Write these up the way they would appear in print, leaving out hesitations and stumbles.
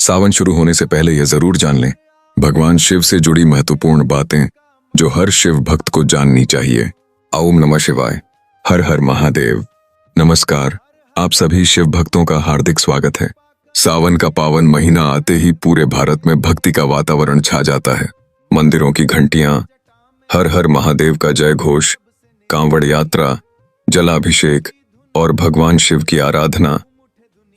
सावन शुरू होने से पहले यह जरूर जान लें, भगवान शिव से जुड़ी महत्वपूर्ण बातें जो हर शिव भक्त को जाननी चाहिए। ओम नमः शिवाय। हर हर महादेव। नमस्कार, आप सभी शिव भक्तों का हार्दिक स्वागत है। सावन का पावन महीना आते ही पूरे भारत में भक्ति का वातावरण छा जाता है। मंदिरों की घंटियां, हर हर महादेव का जय घोष, कांवड़ यात्रा, जलाभिषेक और भगवान शिव की आराधना,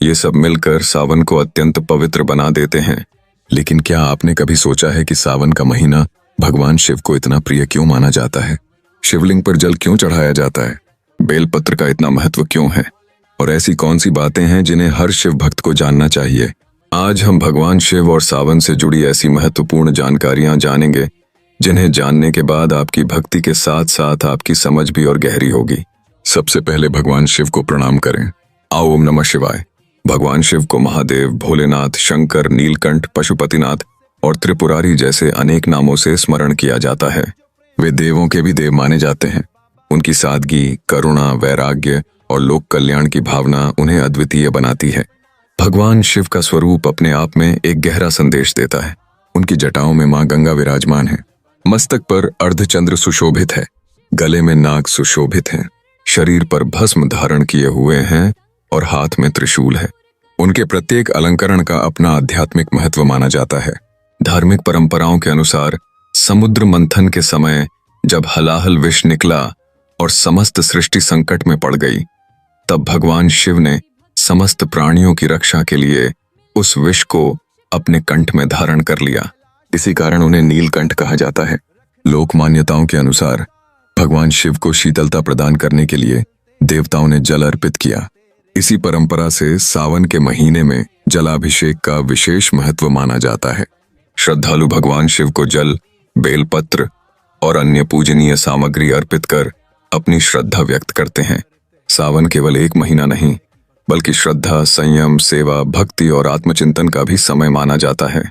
ये सब मिलकर सावन को अत्यंत पवित्र बना देते हैं। लेकिन क्या आपने कभी सोचा है कि सावन का महीना भगवान शिव को इतना प्रिय क्यों माना जाता है? शिवलिंग पर जल क्यों चढ़ाया जाता है? बेलपत्र का इतना महत्व क्यों है? और ऐसी कौन सी बातें हैं जिन्हें हर शिव भक्त को जानना चाहिए? आज हम भगवान शिव और सावन से जुड़ी ऐसी महत्वपूर्ण जानकारियां जानेंगे जिन्हें जानने के बाद आपकी भक्ति के साथ साथ आपकी समझ भी और गहरी होगी। सबसे पहले भगवान शिव को प्रणाम करें। ओम नमः शिवाय। भगवान शिव को महादेव, भोलेनाथ, शंकर, नीलकंठ, पशुपतिनाथ और त्रिपुरारी जैसे अनेक नामों से स्मरण किया जाता है। वे देवों के भी देव माने जाते हैं। उनकी सादगी, करुणा, वैराग्य और लोक कल्याण की भावना उन्हें अद्वितीय बनाती है। भगवान शिव का स्वरूप अपने आप में एक गहरा संदेश देता है। उनकी जटाओं में मां गंगा विराजमान है। मस्तक पर अर्धचंद्र सुशोभित है, गले में नाग सुशोभित हैं, शरीर पर भस्म धारण किए हुए हैं और हाथ में त्रिशूल है। उनके प्रत्येक अलंकरण का अपना आध्यात्मिक महत्व माना जाता है। धार्मिक परंपराओं के अनुसार समुद्र मंथन के समय जब हलाहल विष निकला और समस्त सृष्टि संकट में पड़ गई, तब भगवान शिव ने समस्त प्राणियों की रक्षा के लिए उस विष को अपने कंठ में धारण कर लिया। इसी कारण उन्हें नीलकंठ कहा जाता है। लोक मान्यताओं के अनुसार भगवान शिव को शीतलता प्रदान करने के लिए देवताओं ने जल अर्पित किया। इसी परंपरा से सावन के महीने में जलाभिषेक का विशेष महत्व माना जाता है। श्रद्धालु भगवान शिव को जल, बेलपत्र और अन्य पूजनीय सामग्री अर्पित कर अपनी श्रद्धा व्यक्त करते हैं। सावन केवल एक महीना नहीं, बल्कि श्रद्धा, संयम, सेवा, भक्ति और आत्मचिंतन का भी समय माना जाता है।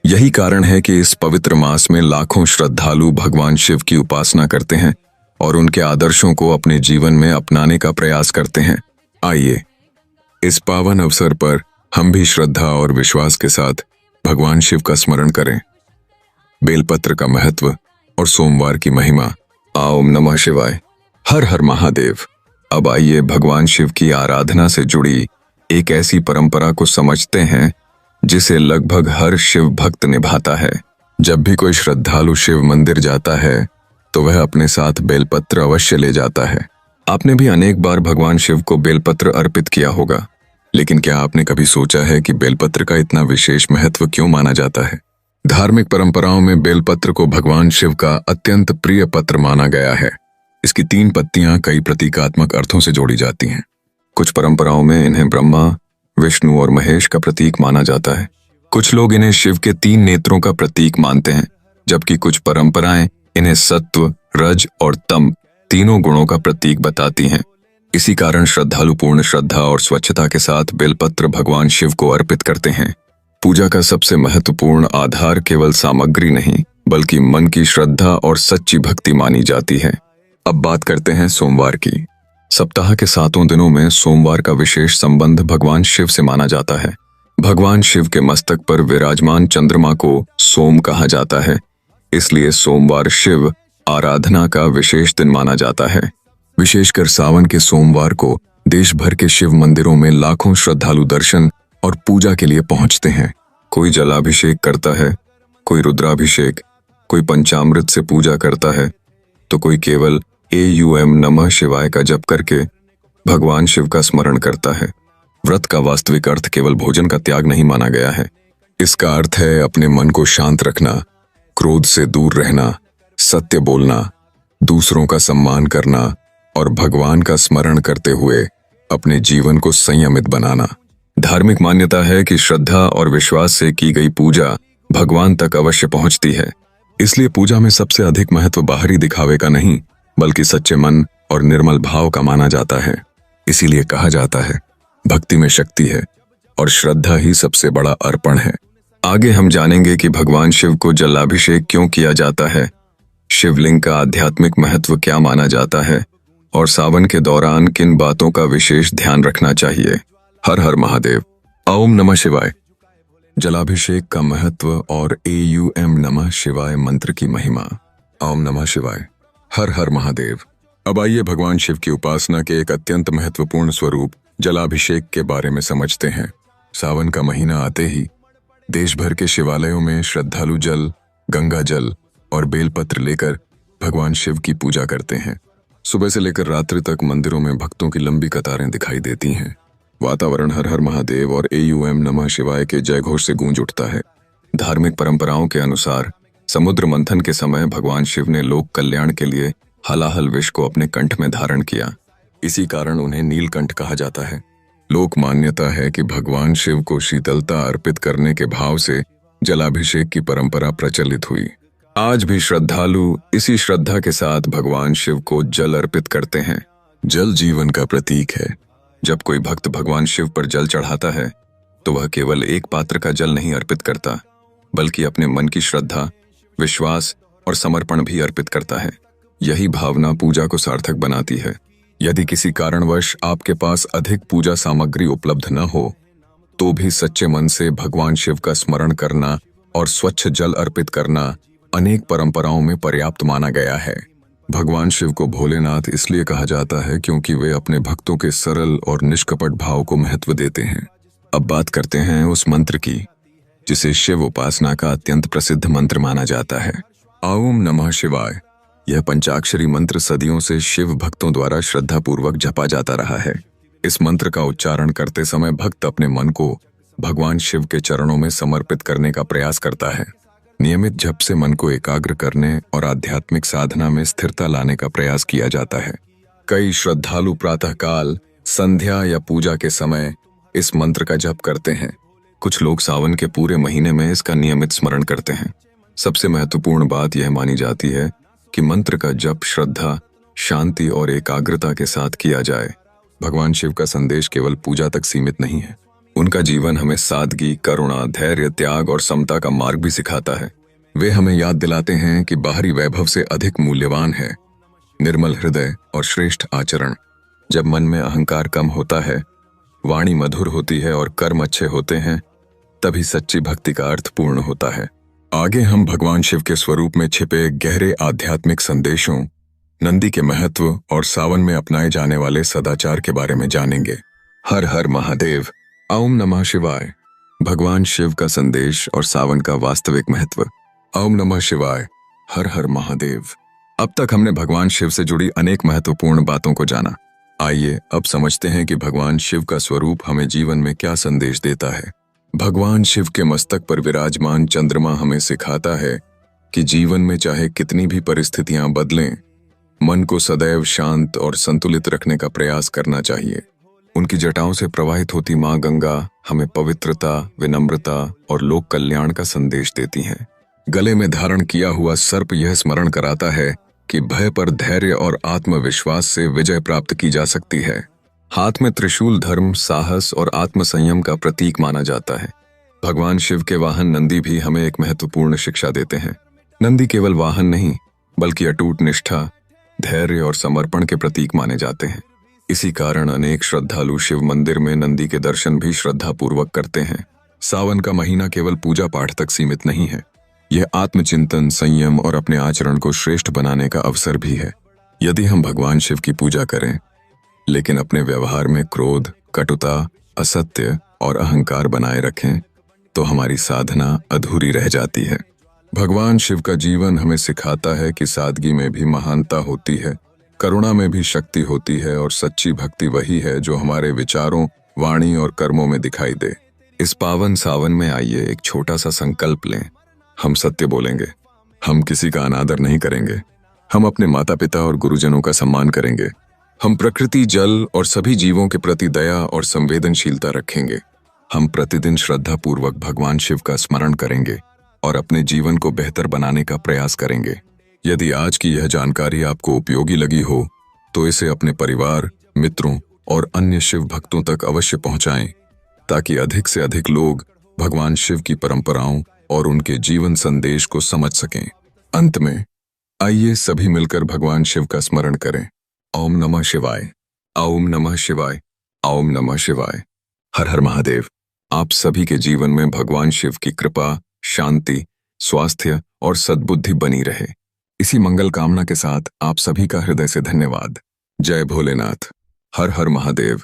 यही कारण है कि इस पवित्र मास में लाखों श्रद्धालु भगवान शिव की उपासना करते हैं और उनके आदर्शों को अपने जीवन में अपनाने का प्रयास करते हैं। आइए, इस पावन अवसर पर हम भी श्रद्धा और विश्वास के साथ भगवान शिव का स्मरण करें। बेलपत्र का महत्व और सोमवार की महिमा। ओम नमः शिवाय। हर हर महादेव। अब आइए भगवान शिव की आराधना से जुड़ी एक ऐसी परंपरा को समझते हैं जिसे लगभग हर शिव भक्त निभाता है। जब भी कोई श्रद्धालु शिव मंदिर जाता है तो वह अपने साथ बेलपत्र अवश्य ले जाता है। आपने भी अनेक बार भगवान शिव को बेलपत्र अर्पित किया होगा, लेकिन क्या आपने कभी सोचा है कि बेलपत्र का इतना विशेष महत्व क्यों माना जाता है? धार्मिक परंपराओं में बेलपत्र को भगवान शिव का अत्यंत प्रिय पत्र माना गया है। इसकी 3 पत्तियां कई प्रतीकात्मक अर्थों से जोड़ी जाती हैं। कुछ परंपराओं में इन्हें ब्रह्मा, विष्णु और महेश का प्रतीक माना जाता है। कुछ लोग इन्हें शिव के 3 नेत्रों का प्रतीक मानते हैं, जबकि कुछ परंपराएं इन्हें सत्व, रज और तम तीनों गुणों का प्रतीक बताती हैं। इसी कारण श्रद्धालु पूर्ण श्रद्धा और स्वच्छता के साथ बेलपत्र भगवान शिव को अर्पित करते हैं। पूजा का सबसे महत्वपूर्ण आधार केवल सामग्री नहीं, बल्कि मन की श्रद्धा और सच्ची भक्ति मानी जाती है। अब बात करते हैं सोमवार की। सप्ताह के 7 दिनों में सोमवार का विशेष संबंध भगवान शिव से माना जाता है। भगवान शिव के मस्तक पर विराजमान चंद्रमा को सोम कहा जाता है, इसलिए सोमवार शिव आराधना का विशेष दिन माना जाता है। विशेषकर सावन के सोमवार को देश भर के शिव मंदिरों में लाखों श्रद्धालु दर्शन और पूजा के लिए पहुंचते हैं। कोई जलाभिषेक करता है, कोई रुद्राभिषेक, कोई पंचामृत से पूजा करता है, तो कोई केवल ओम नमः शिवाय का जप करके भगवान शिव का स्मरण करता है। व्रत का वास्तविक अर्थ केवल भोजन का त्याग नहीं माना गया है। इसका अर्थ है अपने मन को शांत रखना, क्रोध से दूर रहना, सत्य बोलना, दूसरों का सम्मान करना और भगवान का स्मरण करते हुए अपने जीवन को संयमित बनाना। धार्मिक मान्यता है कि श्रद्धा और विश्वास से की गई पूजा भगवान तक अवश्य पहुंचती है। इसलिए पूजा में सबसे अधिक महत्व बाहरी दिखावे का नहीं, बल्कि सच्चे मन और निर्मल भाव का माना जाता है। इसीलिए कहा जाता है, भक्ति में शक्ति है और श्रद्धा ही सबसे बड़ा अर्पण है। आगे हम जानेंगे कि भगवान शिव को जलाभिषेक क्यों किया जाता है, शिवलिंग का आध्यात्मिक महत्व क्या माना जाता है और सावन के दौरान किन बातों का विशेष ध्यान रखना चाहिए। हर हर महादेव। ओम नमः शिवाय। जलाभिषेक का महत्व और AUM नमः शिवाय मंत्र की महिमा। ओम नमः शिवाय। हर हर महादेव। अब आइए भगवान शिव की उपासना के एक अत्यंत महत्वपूर्ण स्वरूप जलाभिषेक के बारे में समझते हैं। सावन का महीना आते ही देश भर के शिवालयों में श्रद्धालु जल, गंगा जल और बेलपत्र लेकर भगवान शिव की पूजा करते हैं। सुबह से लेकर रात्रि तक मंदिरों में भक्तों की लंबी कतारें दिखाई देती हैं। वातावरण हर हर महादेव और AUM नमः शिवाय के जय घोष से गूंज उठता है। धार्मिक परंपराओं के अनुसार समुद्र मंथन के समय भगवान शिव ने लोक कल्याण के लिए हलाहल विष को अपने कंठ में धारण किया। इसी कारण उन्हें नीलकंठ कहा जाता है। लोक मान्यता है कि भगवान शिव को शीतलता अर्पित करने के भाव से जलाभिषेक की परंपरा प्रचलित हुई। आज भी श्रद्धालु इसी श्रद्धा के साथ भगवान शिव को जल अर्पित करते हैं। जल जीवन का प्रतीक है। जब कोई भक्त भगवान शिव पर जल चढ़ाता है तो वह केवल एक पात्र का जल नहीं अर्पित करता, बल्कि अपने मन की श्रद्धा, विश्वास और समर्पण भी अर्पित करता है। यही भावना पूजा को सार्थक बनाती है। यदि किसी कारणवश आपके पास अधिक पूजा सामग्री उपलब्ध न हो तो भी सच्चे मन से भगवान शिव का स्मरण करना और स्वच्छ जल अर्पित करना अनेक परंपराओं में पर्याप्त माना गया है। भगवान शिव को भोलेनाथ इसलिए कहा जाता है क्योंकि वे अपने भक्तों के सरल और निष्कपट भाव को महत्व देते हैं। अब बात करते हैं उस मंत्र की जिसे शिव उपासना का अत्यंत प्रसिद्ध मंत्र माना जाता है। ओम नमः शिवाय। यह पंचाक्षरी मंत्र सदियों से शिव भक्तों द्वारा श्रद्धापूर्वक जपा जाता रहा है। इस मंत्र का उच्चारण करते समय भक्त अपने मन को भगवान शिव के चरणों में समर्पित करने का प्रयास करता है। नियमित जप से मन को एकाग्र करने और आध्यात्मिक साधना में स्थिरता लाने का प्रयास किया जाता है। कई श्रद्धालु प्रातःकाल, संध्या या पूजा के समय इस मंत्र का जप करते हैं। कुछ लोग सावन के पूरे महीने में इसका नियमित स्मरण करते हैं। सबसे महत्वपूर्ण बात यह मानी जाती है कि मंत्र का जप श्रद्धा, शांति और एकाग्रता के साथ किया जाए। भगवान शिव का संदेश केवल पूजा तक सीमित नहीं है। उनका जीवन हमें सादगी, करुणा, धैर्य, त्याग और समता का मार्ग भी सिखाता है। वे हमें याद दिलाते हैं कि बाहरी वैभव से अधिक मूल्यवान है निर्मल हृदय और श्रेष्ठ आचरण। जब मन में अहंकार कम होता है, वाणी मधुर होती है और कर्म अच्छे होते हैं, तभी सच्ची भक्ति का अर्थ पूर्ण होता है। आगे हम भगवान शिव के स्वरूप में छिपे गहरे आध्यात्मिक संदेशों, नंदी के महत्व और सावन में अपनाए जाने वाले सदाचार के बारे में जानेंगे। हर हर महादेव। ओम नमः शिवाय। भगवान शिव का संदेश और सावन का वास्तविक महत्व। ओम नमः शिवाय। हर हर महादेव। अब तक हमने भगवान शिव से जुड़ी अनेक महत्वपूर्ण बातों को जाना। आइए अब समझते हैं कि भगवान शिव का स्वरूप हमें जीवन में क्या संदेश देता है। भगवान शिव के मस्तक पर विराजमान चंद्रमा हमें सिखाता है कि जीवन में चाहे कितनी भी परिस्थितियां बदलें, मन को सदैव शांत और संतुलित रखने का प्रयास करना चाहिए। उनकी जटाओं से प्रवाहित होती मां गंगा हमें पवित्रता, विनम्रता और लोक कल्याण का संदेश देती हैं। गले में धारण किया हुआ सर्प यह स्मरण कराता है कि भय पर धैर्य और आत्मविश्वास से विजय प्राप्त की जा सकती है। हाथ में त्रिशूल धर्म, साहस और आत्मसंयम का प्रतीक माना जाता है। भगवान शिव के वाहन नंदी भी हमें एक महत्वपूर्ण शिक्षा देते हैं। नंदी केवल वाहन नहीं, बल्कि अटूट निष्ठा, धैर्य और समर्पण के प्रतीक माने जाते हैं। इसी कारण अनेक श्रद्धालु शिव मंदिर में नंदी के दर्शन भी श्रद्धापूर्वक करते हैं। सावन का महीना केवल पूजा पाठ तक सीमित नहीं है। यह आत्मचिंतन, संयम और अपने आचरण को श्रेष्ठ बनाने का अवसर भी है। यदि हम भगवान शिव की पूजा करें लेकिन अपने व्यवहार में क्रोध, कटुता, असत्य और अहंकार बनाए रखें तो हमारी साधना अधूरी रह जाती है। भगवान शिव का जीवन हमें सिखाता है कि सादगी में भी महानता होती है, करुणा में भी शक्ति होती है और सच्ची भक्ति वही है जो हमारे विचारों, वाणी और कर्मों में दिखाई दे। इस पावन सावन में आइए एक छोटा सा संकल्प लें। हम सत्य बोलेंगे, हम किसी का अनादर नहीं करेंगे, हम अपने माता पिता और गुरुजनों का सम्मान करेंगे, हम प्रकृति, जल और सभी जीवों के प्रति दया और संवेदनशीलता रखेंगे। हम प्रतिदिन श्रद्धापूर्वक भगवान शिव का स्मरण करेंगे और अपने जीवन को बेहतर बनाने का प्रयास करेंगे। यदि आज की यह जानकारी आपको उपयोगी लगी हो तो इसे अपने परिवार, मित्रों और अन्य शिव भक्तों तक अवश्य पहुंचाएं ताकि अधिक से अधिक लोग भगवान शिव की परंपराओं और उनके जीवन संदेश को समझ सकें। अंत में आइए सभी मिलकर भगवान शिव का स्मरण करें। ओम नमः शिवाय। ओम नमः शिवाय। ओम नमः शिवाय। हर हर महादेव। आप सभी के जीवन में भगवान शिव की कृपा, शांति, स्वास्थ्य और सद्बुद्धि बनी रहे। इसी मंगल कामना के साथ आप सभी का हृदय से धन्यवाद। जय भोलेनाथ। हर हर महादेव।